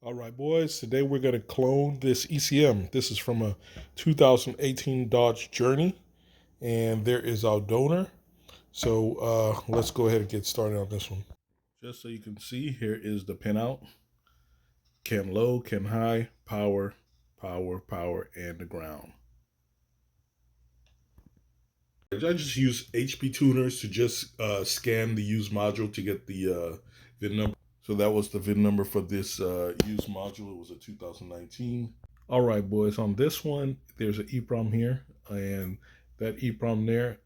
All right, boys, today we're going to clone this ECM. This is from a 2018 Dodge Journey, and there is our donor. So let's go ahead and get started on this one. Just so you can see, here is the pinout. Cam low, cam high, power, power, power, and the ground. I just use HP tuners to just scan the used module to get the VIN number. So that was the VIN number for this used module. It was a 2019. All right, boys, on this one, there's an EEPROM here, and that EEPROM there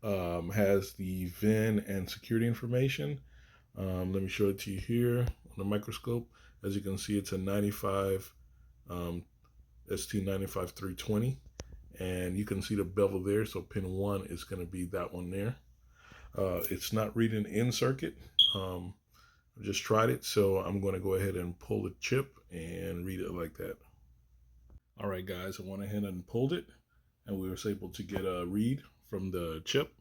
has the VIN and security information. Let me show it to you here on the microscope. As you can see, it's a 95 ST95320, and you can see the bevel there. So pin 1 is going to be that one there. It's not reading in circuit. I just tried it, so I'm going to go ahead and pull the chip and read it like that. All right, guys, I went ahead and pulled it, and we were able to get a read from the chip.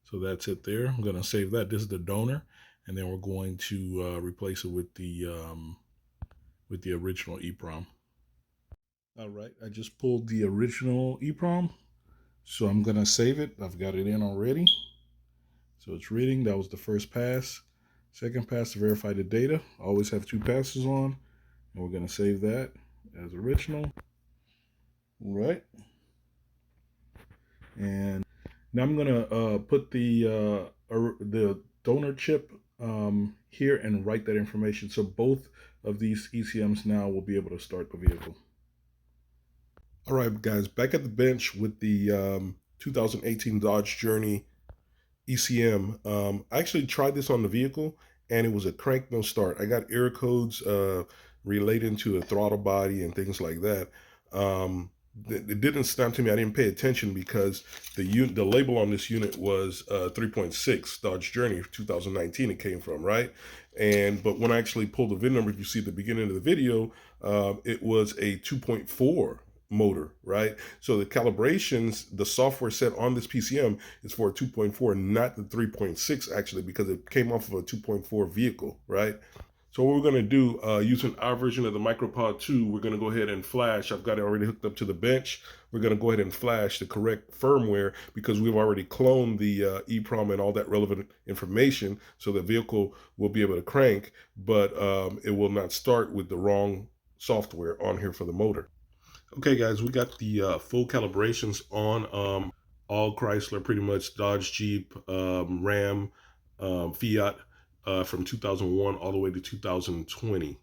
So that's it there. I'm going to save that. This is the donor, and then we're going to replace it with the original EEPROM. All right, I just pulled the original EEPROM, so I'm going to save it. I've got it in already. So it's reading. That was the first pass. Second pass to verify the data. Always have 2 passes on, and we're going to save that as original. All right. And now I'm going to put the donor chip here and write that information. So both of these ECMs now will be able to start the vehicle. All right, guys, back at the bench with the 2018 Dodge Journey ECM. I actually tried this on the vehicle, and it was a crank no start. I got error codes relating to the throttle body and things like that. It didn't snap to me. I didn't pay attention because the label on this unit was 3.6 Dodge Journey 2019. It came from, right? But when I actually pulled the VIN number, if you see at the beginning of the video, it was a 2.4 motor, right? So the calibrations, the software set on this PCM is for a 2.4, not the 3.6 actually, because it came off of a 2.4 vehicle, right? So what we're going to do, using our version of the MicroPod 2, we're going to go ahead and flash. I've got it already hooked up to the bench. We're going to go ahead and flash the correct firmware because we've already cloned the EEPROM and all that relevant information, so the vehicle will be able to crank, but it will not start with the wrong software on here for the motor. Okay, guys, we got the full calibrations on all Chrysler, pretty much Dodge, Jeep, Ram, Fiat, from 2001 all the way to 2020.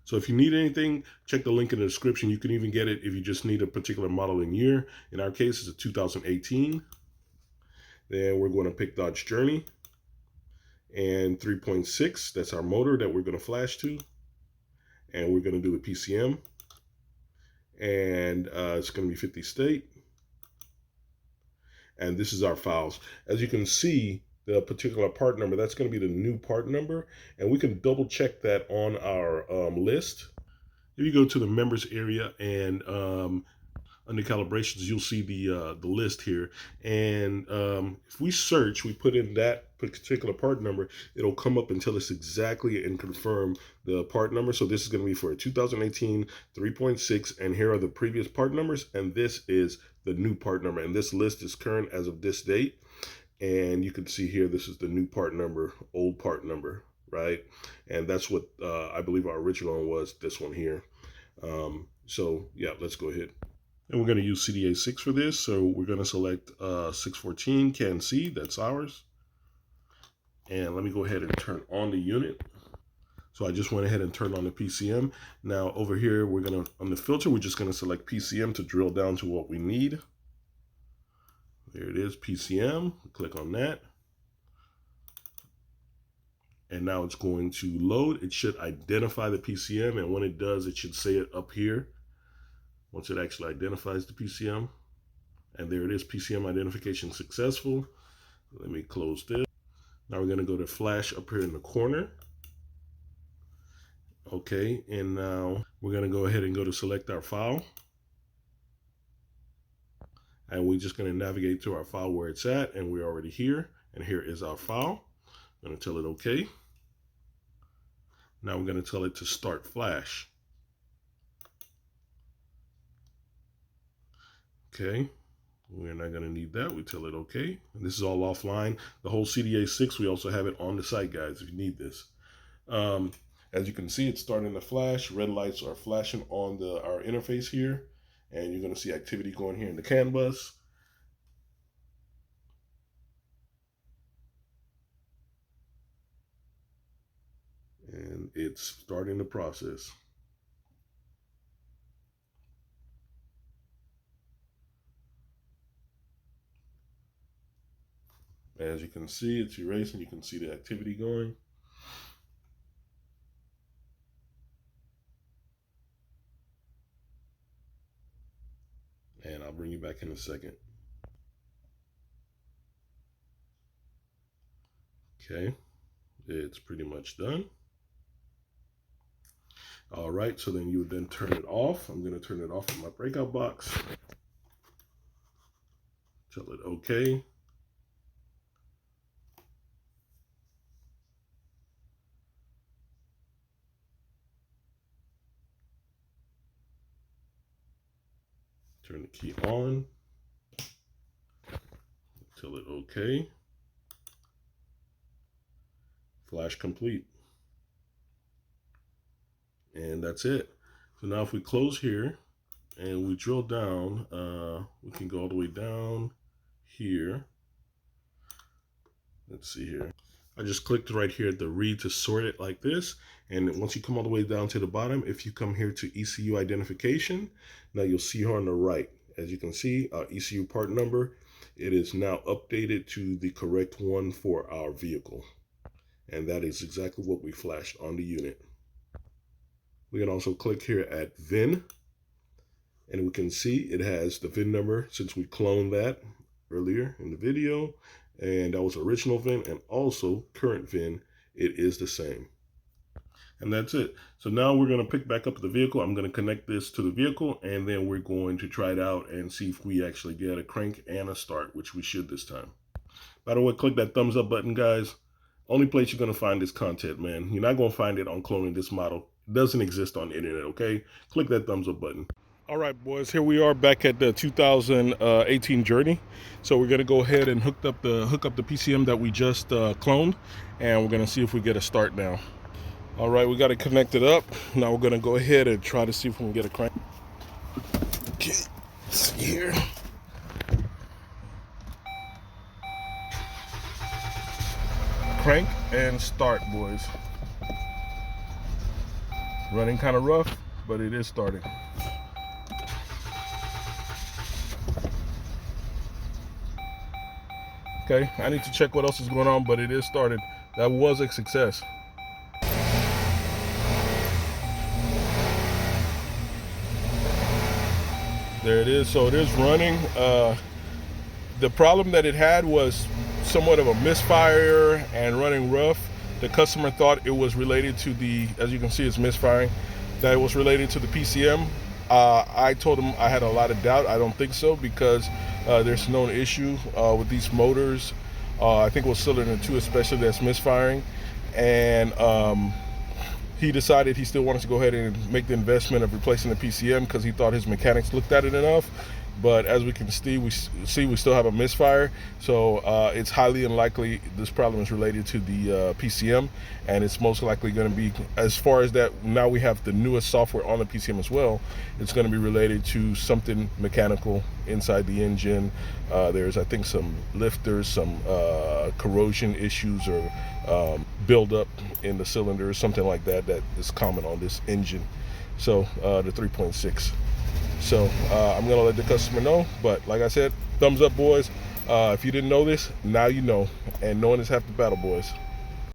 So if you need anything, check the link in the description. You can even get it if you just need a particular model and year. In our case, it's a 2018. Then we're going to pick Dodge Journey and 3.6. That's our motor that we're going to flash to. And we're going to do a PCM. And it's going to be 50 state. And this is our files. As you can see, the particular part number, that's going to be the new part number. And we can double check that on our list. If you go to the members area and under calibrations, you'll see the list here. And if we search, we put in that particular part number, it'll come up and tell us exactly and confirm the part number. So this is going to be for a 2018 3.6, and here are the previous part numbers, and this is the new part number. And this list is current as of this date. And you can see here, this is the new part number, old part number, right? And that's what I believe our original one was, this one here. So yeah, let's go ahead. And we're going to use CDA6 for this. So we're going to select 614 CAN C, that's ours. And let me go ahead and turn on the unit. So I just went ahead and turned on the PCM. Now over here, we're going to, on the filter, we're just going to select PCM to drill down to what we need. There it is, PCM. Click on that. And now it's going to load. It should identify the PCM. And when it does, it should say it up here. Once it actually identifies the PCM. And there it is, PCM identification successful. Let me close this. Now we're going to go to flash up here in the corner. Okay, and now we're going to go ahead and go to select our file. And we're just going to navigate to our file where it's at, and we're already here. And here is our file. I'm going to tell it okay. Now we're going to tell it to start flash. Okay, we're not going to need that. We tell it okay. And this is all offline. The whole CDA6, we also have it on the site, guys, if you need this. As you can see, it's starting to flash. Red lights are flashing on our interface here. And you're going to see activity going here in the CAN bus. And it's starting the process. As you can see, it's erasing. You can see the activity going. And I'll bring you back in a second. Okay, it's pretty much done. All right, so then you would then turn it off. I'm going to turn it off in my breakout box. Tell it okay. Turn the key on. Tell it okay. Flash complete. And that's it. So now if we close here and we drill down, we can go all the way down here. Let's see here. I just clicked right here at the read to sort it like this. And once you come all the way down to the bottom, if you come here to ECU identification, now you'll see here on the right, as you can see, ECU part number, it is now updated to the correct one for our vehicle. And that is exactly what we flashed on the unit. We can also click here at VIN, and we can see it has the VIN number since we cloned that earlier in the video, and that was original VIN, and also current VIN, it is the same. And that's it. So now we're going to pick back up the vehicle. I'm going to connect this to the vehicle, and then we're going to try it out and see if we actually get a crank and a start, which we should this time. By the way, click that thumbs up button, guys. Only place you're going to find this content, man. You're not going to find it on cloning this model. It doesn't exist on the internet, okay? Click that thumbs up button. All right, boys, here we are back at the 2018 Journey. So we're going to go ahead and hook up the PCM that we just cloned, and we're going to see if we get a start now. All right, we got it connected up. Now we're going to go ahead and try to see if we can get a crank. Okay, let's see here. Crank and start, boys. Running kind of rough, but it is starting. Okay, I need to check what else is going on, but it is started. That was a success. There it is. So it is running. The problem that it had was somewhat of a misfire and running rough. The customer thought it was related to the, as you can see, it's misfiring, that it was related to the PCM. I told him I had a lot of doubt. I don't think so, because there's known issue with these motors. I think it was cylinder 2 especially that's misfiring. And he decided he still wanted to go ahead and make the investment of replacing the PCM because he thought his mechanics looked at it enough. But as we can see, we still have a misfire. So it's highly unlikely this problem is related to the PCM, and it's most likely going to be, as far as that, now we have the newest software on the PCM as well, it's going to be related to something mechanical inside the engine. There's, I think, some lifters, some corrosion issues or buildup in the cylinders, something like that, that is common on this engine. So the 3.6. So I'm gonna let the customer know, but like I said, thumbs up, boys. If you didn't know this, now you know, and knowing is half the battle, boys.